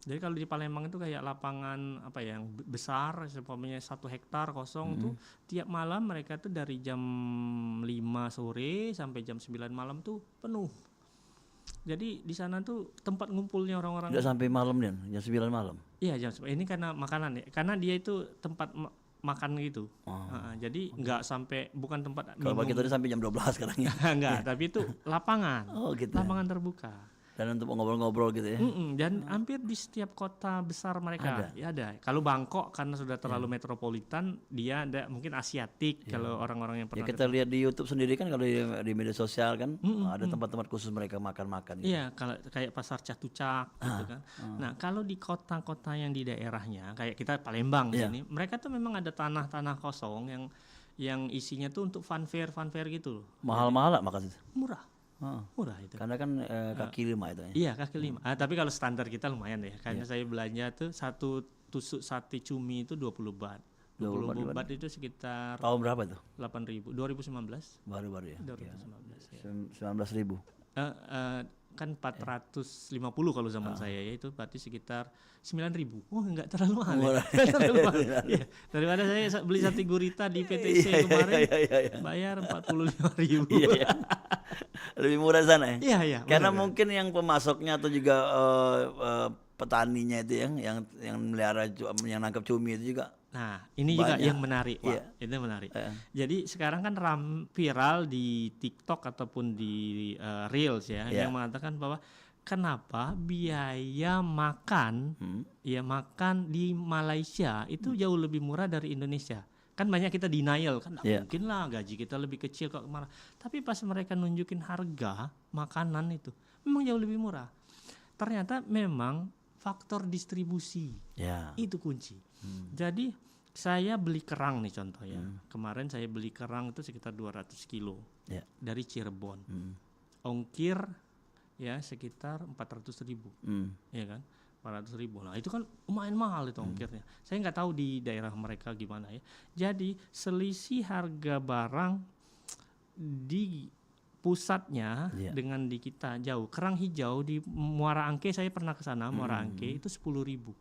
Jadi kalau di Palembang itu kayak lapangan apa ya yang besar, sepomnya 1 hektar kosong tuh tiap malam mereka tuh dari jam 5 sore sampai jam 9 malam tuh penuh. Jadi di sana tuh tempat ngumpulnya orang-orang. Tidak sampai malam dan jam 9 malam. Iya jam 9. Ini karena makanan ya. Karena dia itu tempat makan gitu. Jadi nggak sampai bukan tempat Kalau pagi tadi sampai jam 12 sekarang ya. enggak, tapi itu lapangan. Oh gitu. Lapangan terbuka. Dan untuk ngobrol-ngobrol gitu ya. Dan hampir di setiap kota besar mereka ada. Kalau Bangkok karena sudah terlalu metropolitan, dia ada mungkin Asiatik kalau orang-orang yang Ya pernah. kita lihat di YouTube sendiri kan kalau di media sosial kan ada tempat-tempat khusus mereka makan-makan. Gitu. Iya, kalau kayak pasar Catucak gitu kan. Nah, kalau di kota-kota yang di daerahnya, kayak kita Palembang di sini, mereka tuh memang ada tanah-tanah kosong yang isinya tuh untuk funfair gitu loh. Mahal-mahal lah makan itu. Murah. Murah itu. Karena kan kaki 5 itu ya. Iya, kaki 5. Tapi kalau standar kita lumayan ya. Karena saya belanja tuh satu tusuk sate cumi itu 20 baht. 20 baht itu sekitar Tahun berapa tuh? 8.000. 2019. Baru-baru ya. 2019 ya. 19.000. Kan 450 kalau zaman saya ya, itu berarti sekitar 9.000. Oh, enggak terlalu mahal. Enggak terlalu mahal. Iya. Daripada saya beli sate gurita di PTC kemarin Iya. bayar 45.000. Iya. Lebih murah di sana ya? Iya, iya. Karena benar. mungkin yang pemasoknya atau juga petaninya itu yang melihara yang nangkap cumi itu juga. Nah, ini juga Banyak. yang menarik, Pak. Iya. Itu menarik. Iya. Jadi sekarang kan viral di TikTok ataupun di Reels ya, Iya. yang mengatakan bahwa kenapa biaya makan ya makan di Malaysia itu jauh lebih murah dari Indonesia. Kan banyak kita denial kan, nggak Iya. mungkin lah gaji kita lebih kecil kok malah. Tapi pas mereka nunjukin harga makanan itu memang jauh lebih murah. Ternyata memang faktor distribusi Ya. itu kunci. Jadi saya beli kerang nih contoh ya. Kemarin saya beli kerang itu sekitar 200 kilo Ya. dari Cirebon. Ongkir ya sekitar 400.000, ya kan? 400.000. Nah itu kan lumayan mahal itu ongkirnya. Saya nggak tahu di daerah mereka gimana ya. Jadi selisih harga barang di pusatnya Iya. dengan di kita jauh. Kerang hijau di Muara Angke, saya pernah ke sana, Muara Angke itu 10.000.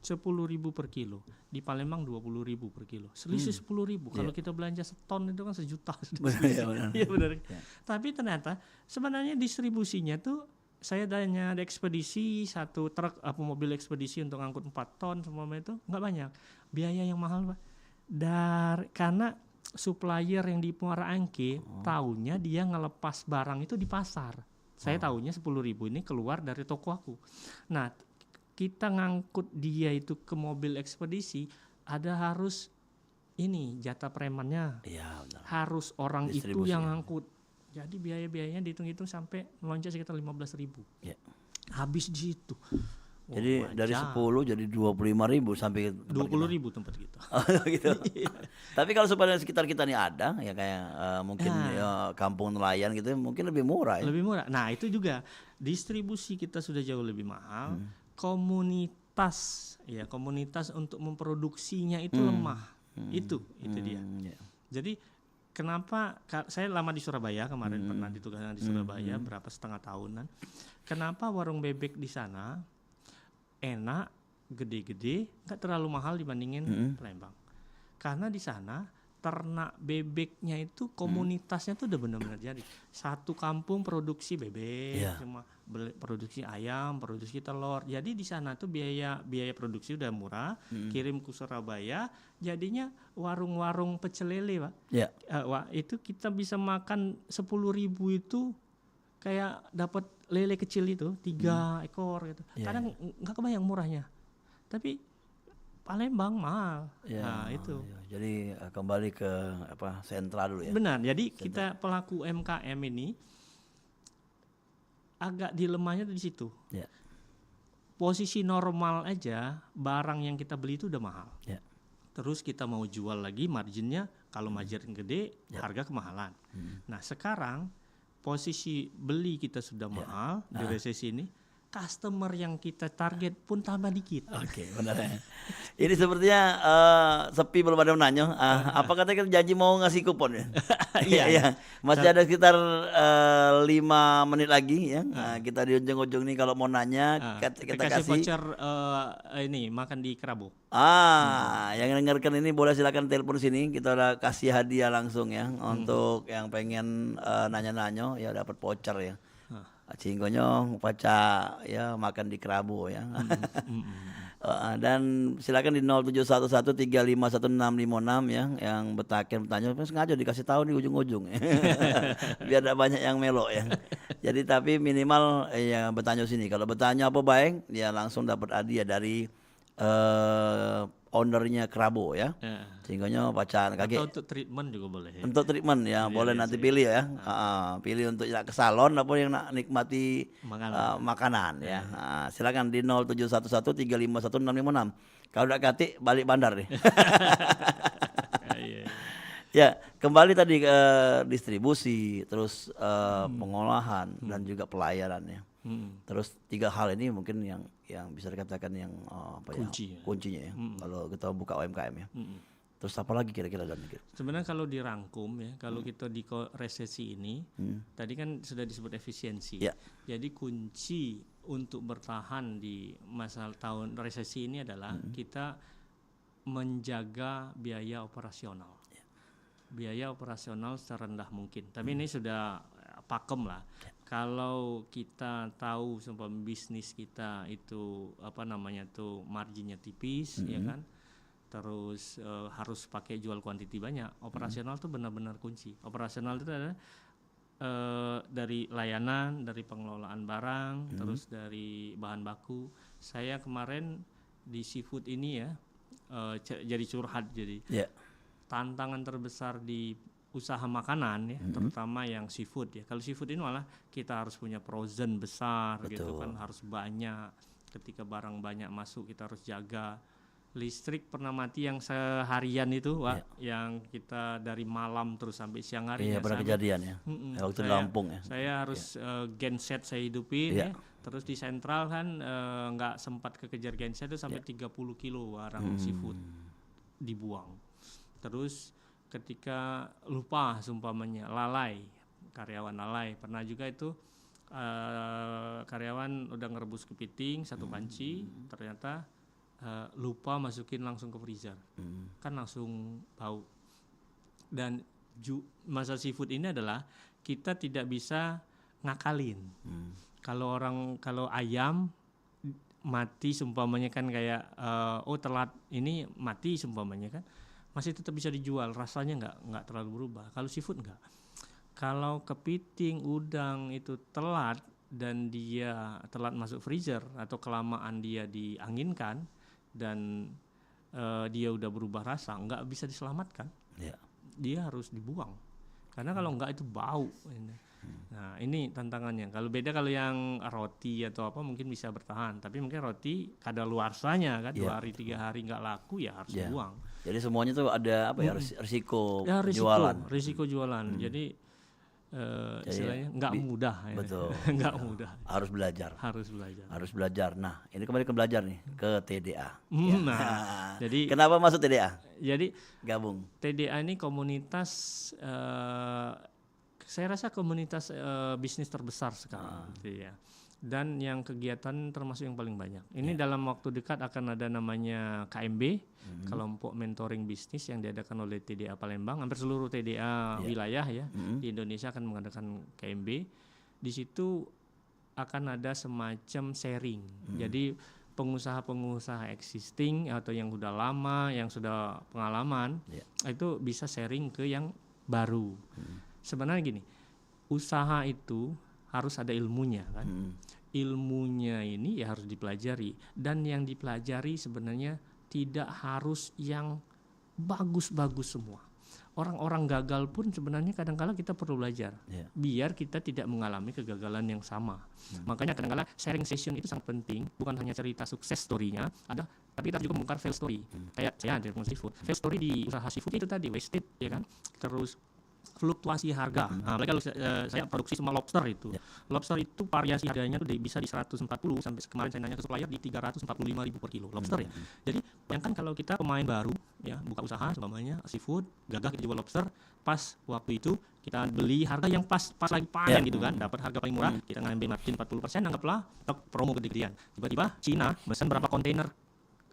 10.000 per kilo. Di Palembang 20.000 per kilo. Selisih 10.000. Kalau kita belanja seton itu kan sejuta. Benar, ya, benar. Iya benar. Ya. Tapi ternyata sebenarnya distribusinya tuh saya tanya di ekspedisi satu truk mobil ekspedisi untuk ngangkut 4 ton semua itu nggak banyak. Biaya yang mahal, Pak. Karena supplier yang di Muara Angke taunya dia ngelepas barang itu di pasar. Saya taunya 10.000 ini keluar dari toko aku. Nah, kita ngangkut dia itu ke mobil ekspedisi ada harus ini jatah premannya. Iya, benar. Harus orang itu Distribusi. yang ngangkut. Jadi biaya-biayanya dihitung-hitung sampai melonjak sekitar 15.000. Ya. Habis di situ. Jadi dari 10 jadi 25.000 sampai tempat 20.000 tempat kita. kita. Gitu. Tapi kalau supaya sekitar kita nih ada ya kayak mungkin ya, kampung nelayan gitu mungkin lebih murah ya. Lebih murah. Nah, itu juga distribusi kita sudah jauh lebih mahal. Komunitas untuk memproduksinya itu lemah. Itu dia. Ya. Jadi kenapa saya lama di Surabaya kemarin pernah ditugaskan di Surabaya berapa setengah tahunan. Kenapa warung bebek di sana enak, gede-gede, nggak terlalu mahal dibandingin Palembang. Karena di sana ternak bebeknya itu komunitasnya tuh udah benar-benar jadi satu kampung produksi bebek, Iya. cuma produksi ayam, produksi telur. Jadi di sana tuh biaya produksi udah murah, kirim ke Surabaya, jadinya warung-warung pecel lele, Pak. Ya. Itu kita bisa makan 10.000 itu kayak dapat lele kecil itu 3 ekor gitu. Iya, Kadang nggak kebayang murahnya. Tapi Palembang mahal. Ya, Nah, itu. ya. Jadi kembali ke sentra dulu ya. Benar. Jadi kita pelaku UMKM ini agak dilemahnya tuh di situ. Ya. Posisi normal aja barang yang kita beli itu udah mahal. Ya. Terus kita mau jual lagi marginnya kalau margin gede harga kemahalan. Nah, sekarang posisi beli kita sudah mahal di resesi ini, customer yang kita target pun tambah dikit. Oke, benar ya. Ini sepertinya sepi belum ada yang nanya. Apa katanya kita janji mau ngasih kupon ya? Iya. Masih ada sekitar 5 menit lagi ya. Kita di ujung-ujung nih kalau mau nanya kita kasih kasih. voucher ini makan di Kerabu. Yang dengarkan ini boleh silakan telepon sini. Kita udah kasih hadiah langsung ya untuk yang pengen nanya-nanya ya dapat voucher ya. Cingkonyong paca ya makan di Kerabu ya. Dan silakan di 0711351656 ya yang bertanya sengaja dikasih tahu di ujung-ujung biar ada banyak yang melo ya. Jadi tapi minimal ya bertanya sini. Kalau bertanya apa baik dia langsung dapat hadiah dari ownernya Kerabu ya. Sehingga pacan Atau kaki. untuk treatment juga boleh. Ya. Untuk treatment ya, boleh nanti pilih ya. Pilih untuk ya ke salon ataupun yang nak nikmati makanan ya. Silakan di 0711351656. Kalau udah kati balik bandar nih. Ya, kembali tadi ke distribusi, terus pengolahan dan juga pelayaran ya. Terus 3 hal ini mungkin yang bisa dikatakan yang kuncinya ya. Kalau kita buka UMKM ya. Terus apa lagi kira-kira dan Sebenarnya kalau dirangkum ya, kalau kita di resesi ini, tadi kan sudah disebut efisiensi. Ya. Jadi kunci untuk bertahan di masa tahun resesi ini adalah kita menjaga biaya operasional. Biaya operasional serendah mungkin. Tapi ini sudah pakem lah. Kalau kita tahu sumpah bisnis kita itu apa namanya tuh marginnya tipis, ya kan, terus harus pakai jual kuantiti banyak, operasional tuh benar-benar kunci. Operasional itu adalah dari layanan, dari pengelolaan barang, terus dari bahan baku. Saya kemarin di seafood ini ya, jadi curhat jadi. Ya. Tantangan terbesar di usaha makanan ya, terutama yang seafood ya. Kalau seafood ini malah kita harus punya frozen besar gitu kan, harus banyak. Ketika barang banyak masuk kita harus jaga. Listrik pernah mati yang seharian itu, Wak, yang kita dari malam terus sampai siang hari. Iya, pernah kejadian ya. Waktu di Lampung ya. Saya harus genset saya hidupin ya. Terus di sentral kan nggak sempat kekejar genset itu sampai 30 kilo barang seafood dibuang. Terus ketika lupa sumpamanya lalai, karyawan lalai, pernah juga itu karyawan udah ngerebus kepiting satu panci, ternyata lupa masukin langsung ke freezer, kan langsung bau. Dan masalah seafood ini adalah kita tidak bisa ngakalin. Kalau ayam mati sumpamanya kan kayak telat ini mati sumpamanya kan masih tetap bisa dijual, rasanya nggak terlalu berubah. Kalau seafood nggak. Kalau kepiting, udang itu telat dan dia telat masuk freezer atau kelamaan dia dianginkan dan dia udah berubah rasa, nggak bisa diselamatkan. Dia harus dibuang karena kalau nggak itu bau. Nah ini tantangannya. Kalau beda kalau yang roti atau apa mungkin bisa bertahan, tapi mungkin roti kadaluarsanya kan 2 hari 3 hari nggak laku ya harus dibuang. Jadi semuanya tuh ada apa ya, risiko jualan. Risiko jualan. Jadi istilahnya nggak mudah. Betul. Nggak mudah. Harus belajar. Harus belajar. Nah, ini kembali ke belajar nih, ke TDA. Jadi kenapa masuk TDA? Jadi Gabung. TDA ini komunitas, saya rasa komunitas bisnis terbesar sekarang, gitu ya. Dan yang kegiatan termasuk yang paling banyak. Ini dalam waktu dekat akan ada namanya KMB, kelompok mentoring bisnis yang diadakan oleh TDA Palembang. Hampir seluruh TDA wilayah ya di Indonesia akan mengadakan KMB. Di situ akan ada semacam sharing. Jadi pengusaha-pengusaha existing atau yang sudah lama, yang sudah pengalaman, itu bisa sharing ke yang baru. Sebenarnya gini, usaha itu harus ada ilmunya kan. Ilmunya ini ya harus dipelajari, dan yang dipelajari sebenarnya tidak harus yang bagus-bagus semua. Orang-orang gagal pun sebenarnya kadang-kala kita perlu belajar biar kita tidak mengalami kegagalan yang sama. Makanya kadang-kala sharing session itu sangat penting, bukan hanya cerita sukses story-nya ada, tapi kita juga membongkar fail story. Kayak saya dari seafood, fail story di usaha seafood itu tadi wasted ya kan, terus fluktuasi harga. Apalagi kalau saya produksi semua lobster itu. Lobster itu variasi harganya tuh bisa di 140 sampai kemarin saya nanya ke supplier di 345.000 per kilo lobster ya. Jadi bayangkan kalau kita pemain baru ya, buka usaha umpamanya seafood, gagah kita jual lobster, pas waktu itu kita beli harga yang pas lagi panen gitu kan, dapat harga paling murah, kita ngambil margin 40%, anggaplah promo gede-gedean. Tiba-tiba Cina mesen berapa kontainer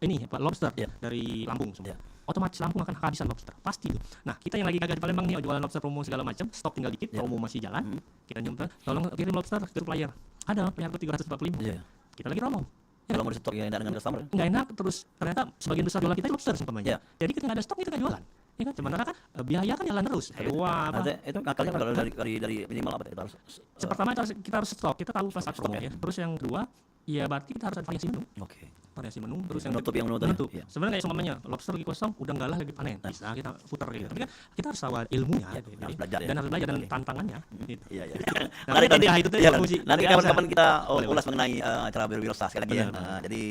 ini lobster dari Lampung semua. Otomatis Lampung akan kehabisan lobster, pasti itu. Nah, kita yang lagi gagah di Palembang nih, jualan lobster promo segala macam, stok tinggal dikit, promo masih jalan. Kita nyumpah, tolong kirim lobster ke supplier. Ada player 345. Kita lagi promo. Kalau mau di stok yang enak dengan customer. Nggak enak, terus ternyata sebagian besar jualan kita lobster umpamanya. Jadi kita nggak ada stok, kita nggak jualan. Ya kan, sementara kan biaya kan jalan terus. Wah, itu ngakalnya kalau dari minimal apa itu harus. Pertama kita harus stok, kita tahu pas stok ya. Terus yang kedua, ya berarti kita harus ada variasi menu. Variasi menu, terus yang menutup. Sebenarnya kayak semuanya lobster lagi kosong, udang galah lagi panen. Bisa kita putar gitu. Tapi kan kita harus tahu ilmunya harus belajar dan harus belajar dan tantangannya. Iya. Nanti itu tuh nanti kapan-kapan kita ulas mengenai cara berwirausaha sekali lagi ya. Jadi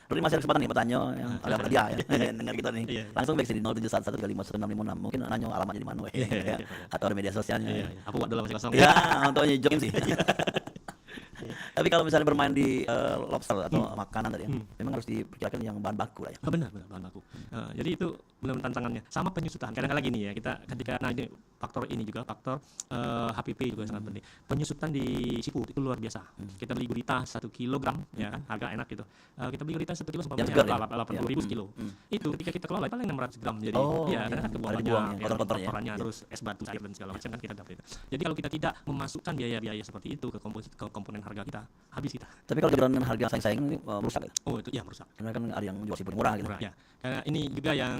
dulu masih ada kesempatan nih bertanya yang ada dia ya dengar kita nih. Langsung back sini 0711351656. Mungkin nanyo alamatnya di mana atau di media sosialnya. Apa buat dalam masih kosong. Ya, untuk jokin sih. Tapi kalau misalnya bermain di lobster atau makanan tadi, memang harus diperkirakan yang bahan baku lah ya. Benar bahan baku. Jadi itu benar tantangannya. Sama penyusutan. Kadang-kadang gini ya, kita ketika ini faktor HPP juga sangat penting. Penyusutan di seafood itu luar biasa. Kita beli gurita 1 kilogram ya kan, harga enak gitu. Kita beli gurita 1 kilo Yang segar ya? 80.000 sekilo. Itu ketika kita kelola paling 600 gram. Jadi ya karena kan kebuang ada banyak, dibuang ya, ya, kotor-kotornya. kotorannya, terus es batu, air dan segala macam kan kita dapat itu. Jadi kalau kita tidak memasukkan biaya-biaya seperti itu ke komponen harga kita, habis kita. Tapi kalau jabatan harga saing-saing ini merusak ya. Oh itu ya merusak. Karena kan ada yang jual seafood murah gitu. Murah, ya. Karena ini juga yang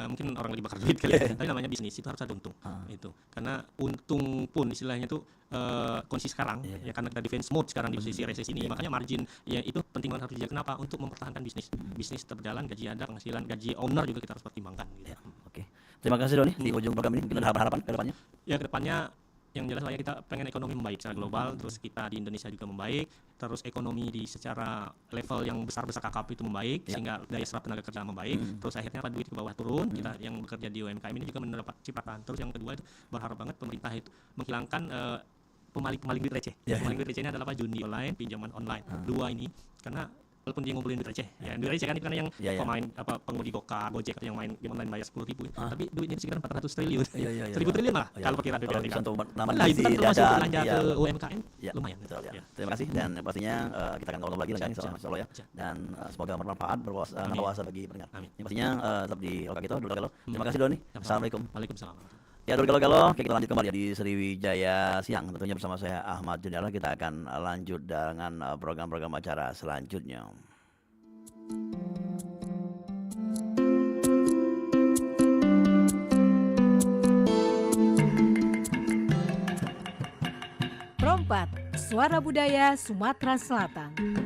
mungkin orang lagi bakar duit kali ya. Tapi namanya bisnis itu harus ada untung. Itu. Karena untung pun istilahnya itu kondisi sekarang ya karena kita defense mode sekarang di posisi resesi ini, makanya margin ya itu penting banget harus dijaga. Kenapa? Untuk mempertahankan bisnis. Bisnis tetap berjalan, gaji ada, penghasilan, gaji owner juga kita harus pertimbangkan gitu. Oke. Terima kasih Doni di ujung program ini. Mungkin ada harapan ke depannya? Ya ke depannya yang jelas lah ya kita pengen ekonomi membaik secara global, terus kita di Indonesia juga membaik, terus ekonomi di secara level yang besar-besar kakap itu membaik, sehingga daya serap tenaga kerja membaik, terus akhirnya duit ke bawah turun, kita yang bekerja di UMKM ini juga mendapat cipratan. Terus yang kedua itu berharap banget pemerintah itu menghilangkan pemaling duit receh. Pemaling duit receh ini adalah judi online, pinjaman online. Dua ini karena walaupun dia ngumpulin duit receh, ya duit receh kan itu kan yang pemain pengemudi Gokar, Gojek atau yang main game online bayar 10.000, tapi duitnya sekitar 400 triliun, 1.000 triliun malah kalau perkiraan Kalau BPJS. bisa untuk nambah Nah, itu kan termasuk belanja ya. ke UMKM, lumayan. Betul ya. Terima kasih dan pastinya kita akan ngobrol lagi lagi insyaallah ya. Dan semoga bermanfaat berwawasan bagi pendengar. Yang pastinya tetap di Oka Kita dulu kalau. Terima kasih Doni. Assalamualaikum. Waalaikumsalam. Ya dulu kalau kita lanjut kembali di Sriwijaya Siang tentunya bersama saya Ahmad Juniala. Kita akan lanjut dengan program-program acara selanjutnya. Prompat, Suara Budaya Sumatera Selatan.